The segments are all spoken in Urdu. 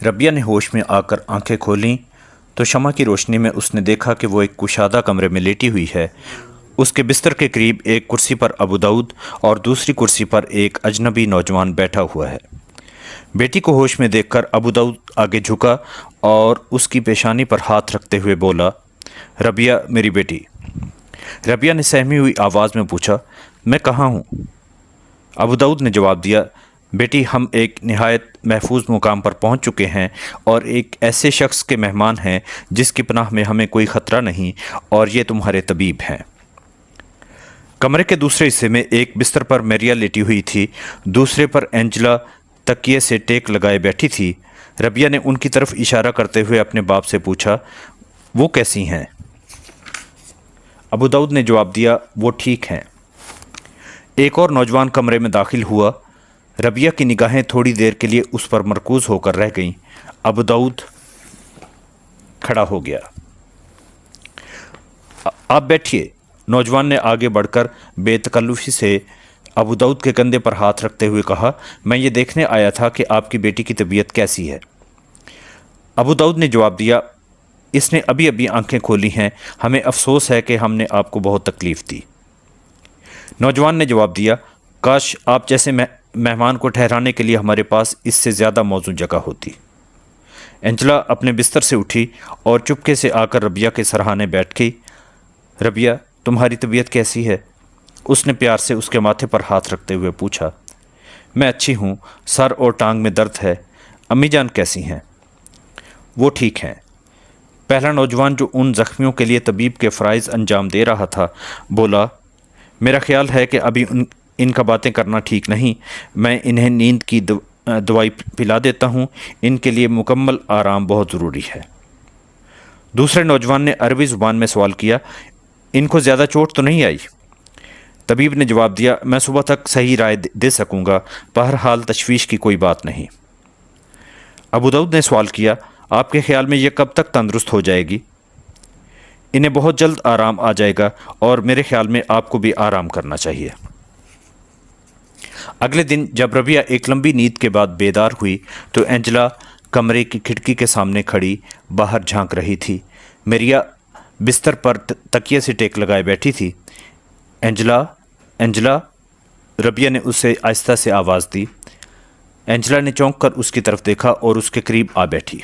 ربیہ نے ہوش میں آ کر آنکھیں کھولیں تو شمع کی روشنی میں اس نے دیکھا کہ وہ ایک کشادہ کمرے میں لیٹی ہوئی ہے۔ اس کے بستر کے قریب ایک کرسی پر ابو داؤد اور دوسری کرسی پر ایک اجنبی نوجوان بیٹھا ہوا ہے۔ بیٹی کو ہوش میں دیکھ کر ابو داؤد آگے جھکا اور اس کی پیشانی پر ہاتھ رکھتے ہوئے بولا، ربیہ میری بیٹی۔ ربیہ نے سہمی ہوئی آواز میں پوچھا، میں کہاں ہوں؟ ابو داؤد نے جواب دیا، بیٹی ہم ایک نہایت محفوظ مقام پر پہنچ چکے ہیں اور ایک ایسے شخص کے مہمان ہیں جس کی پناہ میں ہمیں کوئی خطرہ نہیں، اور یہ تمہارے طبیب ہیں۔ کمرے کے دوسرے حصے میں ایک بستر پر میریا لیٹی ہوئی تھی، دوسرے پر اینجلا تکیے سے ٹیک لگائے بیٹھی تھی۔ ربیہ نے ان کی طرف اشارہ کرتے ہوئے اپنے باپ سے پوچھا، وہ کیسی ہیں؟ ابو داؤد نے جواب دیا، وہ ٹھیک ہیں۔ ایک اور نوجوان کمرے میں داخل ہوا۔ ربیہ کی نگاہیں تھوڑی دیر کے لیے اس پر مرکوز ہو کر رہ گئیں۔ ابو داؤد کھڑا ہو گیا۔ آپ بیٹھیے، نوجوان نے آگے بڑھ کر بے تکلفی سے ابو داؤد کے کندھے پر ہاتھ رکھتے ہوئے کہا، میں یہ دیکھنے آیا تھا کہ آپ کی بیٹی کی طبیعت کیسی ہے۔ ابو داؤد نے جواب دیا، اس نے ابھی ابھی آنکھیں کھولی ہیں، ہمیں افسوس ہے کہ ہم نے آپ کو بہت تکلیف دی۔ نوجوان نے جواب دیا، کاش آپ جیسے مہمان کو ٹھہرانے کے لیے ہمارے پاس اس سے زیادہ موزوں جگہ ہوتی۔ اینجلا اپنے بستر سے اٹھی اور چپکے سے آ کر ربیہ کے سرہانے بیٹھ گئی۔ ربیہ تمہاری طبیعت کیسی ہے؟ اس نے پیار سے اس کے ماتھے پر ہاتھ رکھتے ہوئے پوچھا۔ میں اچھی ہوں، سر اور ٹانگ میں درد ہے۔ امی جان کیسی ہیں؟ وہ ٹھیک ہیں۔ پہلا نوجوان جو ان زخمیوں کے لیے طبیب کے فرائض انجام دے رہا تھا بولا، میرا خیال ہے کہ ابھی ان کا باتیں کرنا ٹھیک نہیں، میں انہیں نیند کی دوائی پلا دیتا ہوں، ان کے لیے مکمل آرام بہت ضروری ہے۔ دوسرے نوجوان نے عربی زبان میں سوال کیا، ان کو زیادہ چوٹ تو نہیں آئی؟ طبیب نے جواب دیا، میں صبح تک صحیح رائے دے سکوں گا، بہرحال تشویش کی کوئی بات نہیں۔ ابو داؤد نے سوال کیا، آپ کے خیال میں یہ کب تک تندرست ہو جائے گی؟ انہیں بہت جلد آرام آ جائے گا، اور میرے خیال میں آپ کو بھی آرام کرنا چاہیے۔ اگلے دن جب ربیہ ایک لمبی نیند کے بعد بیدار ہوئی تو اینجلا کمرے کی کھڑکی کے سامنے کھڑی باہر جھانک رہی تھی۔ میریا بستر پر تکیے سے ٹیک لگائے بیٹھی تھی۔ اینجلا، اینجلا، ربیہ نے اسے آہستہ سے آواز دی۔ اینجلا نے چونک کر اس کی طرف دیکھا اور اس کے قریب آ بیٹھی۔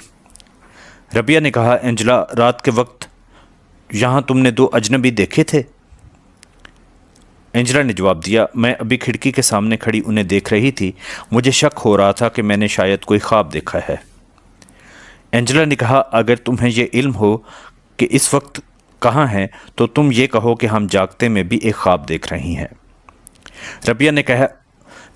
ربیہ نے کہا، اینجلا رات کے وقت یہاں تم نے دو اجنبی دیکھے تھے؟ اینجلا نے جواب دیا، میں ابھی کھڑکی کے سامنے کھڑی انہیں دیکھ رہی تھی، مجھے شک ہو رہا تھا کہ میں نے شاید کوئی خواب دیکھا ہے۔ اینجلا نے کہا، اگر تمہیں یہ علم ہو کہ اس وقت کہاں ہیں تو تم یہ کہو کہ ہم جاگتے میں بھی ایک خواب دیکھ رہی ہیں۔ ربیہ نے کہا،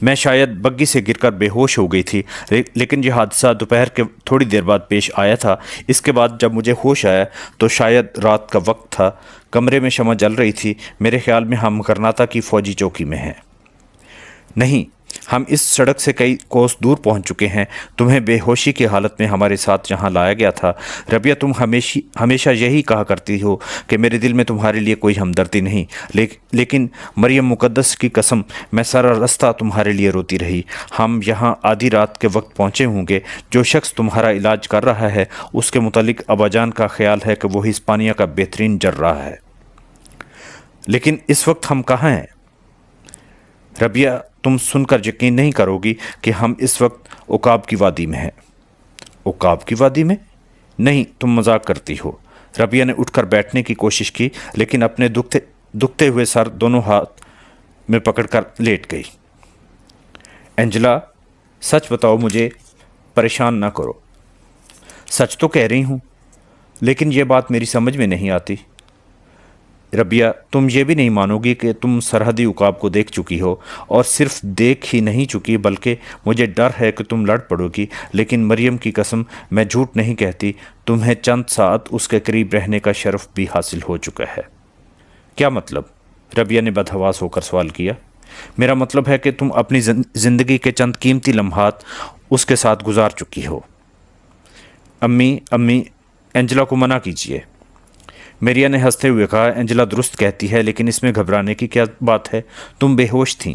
میں شاید بگی سے گر کر بے ہوش ہو گئی تھی، لیکن یہ حادثہ دوپہر کے تھوڑی دیر بعد پیش آیا تھا۔ اس کے بعد جب مجھے ہوش آیا تو شاید رات کا وقت تھا، کمرے میں شمع جل رہی تھی، میرے خیال میں ہم کرناٹا کی فوجی چوکی میں ہیں۔ نہیں، ہم اس سڑک سے کئی کوس دور پہنچ چکے ہیں، تمہیں بے ہوشی کی حالت میں ہمارے ساتھ یہاں لایا گیا تھا۔ ربیہ تم ہمیشہ یہی کہا کرتی ہو کہ میرے دل میں تمہارے لیے کوئی ہمدردی نہیں، لیکن مریم مقدس کی قسم میں سارا رستہ تمہارے لیے روتی رہی۔ ہم یہاں آدھی رات کے وقت پہنچے ہوں گے۔ جو شخص تمہارا علاج کر رہا ہے اس کے متعلق ابا جان کا خیال ہے کہ وہ ہسپانیہ کا بہترین جراح ہے، لیکن اس وقت ہم کہاں ہیں؟ ربیہ تم سن کر یقین نہیں کرو گی کہ ہم اس وقت عقاب کی وادی میں ہیں۔ عقاب کی وادی میں؟ نہیں، تم مذاق کرتی ہو۔ ربیہ نے اٹھ کر بیٹھنے کی کوشش کی لیکن اپنے دکھتے ہوئے سر دونوں ہاتھ میں پکڑ کر لیٹ گئی۔ اینجلا سچ بتاؤ، مجھے پریشان نہ کرو۔ سچ تو کہہ رہی ہوں، لیکن یہ بات میری سمجھ میں نہیں آتی۔ ربیہ تم یہ بھی نہیں مانو گی کہ تم سرحدی عقاب کو دیکھ چکی ہو، اور صرف دیکھ ہی نہیں چکی بلکہ مجھے ڈر ہے کہ تم لڑ پڑو گی، لیکن مریم کی قسم میں جھوٹ نہیں کہتی، تمہیں چند ساعت اس کے قریب رہنے کا شرف بھی حاصل ہو چکا ہے۔ کیا مطلب؟ ربیہ نے بدحواس ہو کر سوال کیا۔ میرا مطلب ہے کہ تم اپنی زندگی کے چند قیمتی لمحات اس کے ساتھ گزار چکی ہو۔ امی، اینجلا کو منع کیجیے۔ میریا نے ہنستے ہوئے کہا، اینجلا درست کہتی ہے، لیکن اس میں گھبرانے کی کیا بات ہے؟ تم بے ہوش تھیں۔